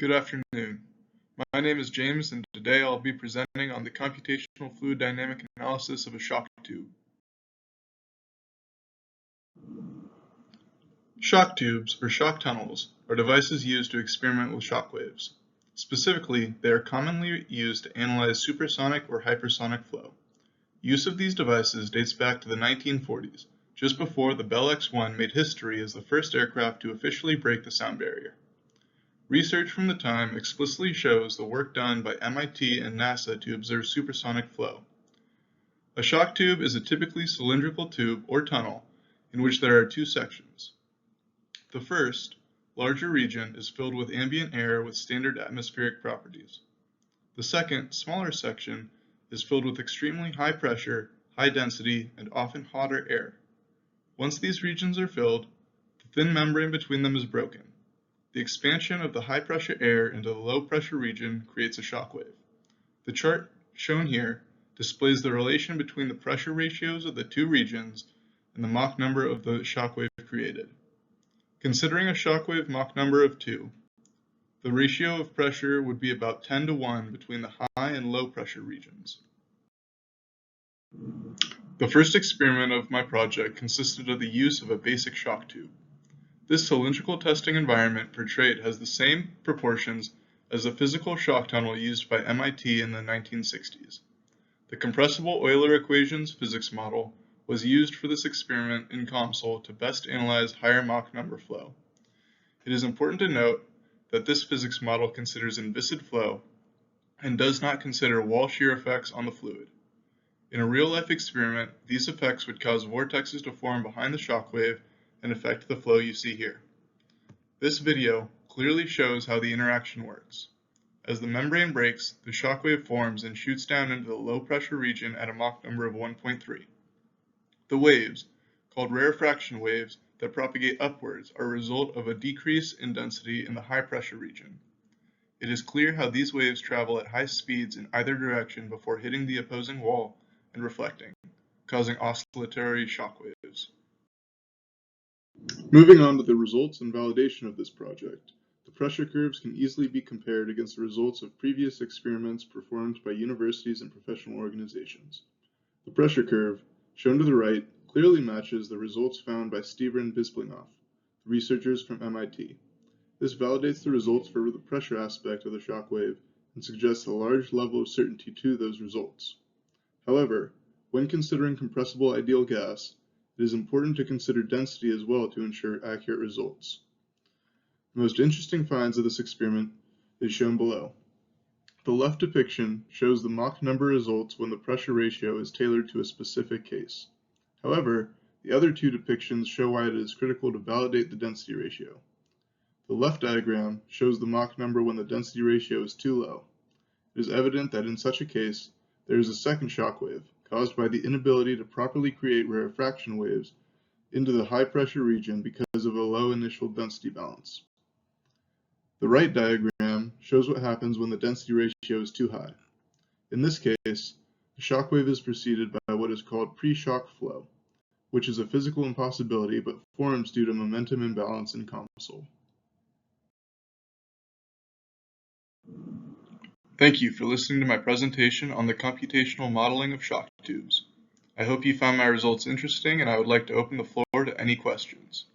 Good afternoon. My name is James, and today I'll be presenting on the computational fluid dynamic analysis of a shock tube. Shock tubes, or shock tunnels, are devices used to experiment with shock waves. Specifically, they are commonly used to analyze supersonic or hypersonic flow. Use of these devices dates back to the 1940s, just before the Bell X-1 made history as the first aircraft to officially break the sound barrier. Research from the time explicitly shows the work done by MIT and NASA to observe supersonic flow. A shock tube is a typically cylindrical tube or tunnel in which there are two sections. The first, larger region, is filled with ambient air with standard atmospheric properties. The second, smaller section, is filled with extremely high pressure, high density, and often hotter air. Once these regions are filled, the thin membrane between them is broken. The expansion of the high-pressure air into the low-pressure region creates a shock wave. The chart shown here displays the relation between the pressure ratios of the two regions and the Mach number of the shock wave created. Considering a shock wave Mach number of 2, the ratio of pressure would be about 10 to 1 between the high and low pressure regions. The first experiment of my project consisted of the use of a basic shock tube. This cylindrical testing environment portrayed has the same proportions as the physical shock tunnel used by MIT in the 1960s. The compressible Euler equations physics model was used for this experiment in COMSOL to best analyze higher Mach number flow. It is important to note that this physics model considers inviscid flow and does not consider wall shear effects on the fluid. In a real-life experiment, these effects would cause vortexes to form behind the shock wave and affect the flow you see here. This video clearly shows how the interaction works. As the membrane breaks, the shock wave forms and shoots down into the low pressure region at a Mach number of 1.3. The waves, called rarefaction waves that propagate upwards, are a result of a decrease in density in the high pressure region. It is clear how these waves travel at high speeds in either direction before hitting the opposing wall and reflecting, causing oscillatory shock waves. Moving on to the results and validation of this project, the pressure curves can easily be compared against the results of previous experiments performed by universities and professional organizations. The pressure curve, shown to the right, clearly matches the results found by Stever and Bisplinghoff, the researchers from MIT. This validates the results for the pressure aspect of the shock wave and suggests a large level of certainty to those results. However, when considering compressible ideal gas, it is important to consider density as well to ensure accurate results. The most interesting finds of this experiment is shown below. The left depiction shows the Mach number results when the pressure ratio is tailored to a specific case. However, the other two depictions show why it is critical to validate the density ratio. The left diagram shows the Mach number when the density ratio is too low. It is evident that in such a case, there is a second shock wave, caused by the inability to properly create rarefaction waves into the high pressure region because of a low initial density balance. The right diagram shows what happens when the density ratio is too high. In this case, the shock wave is preceded by what is called pre-shock flow, which is a physical impossibility but forms due to momentum imbalance in COMSOL. Thank you for listening to my presentation on the computational modeling of shock tubes. I hope you found my results interesting, and I would like to open the floor to any questions.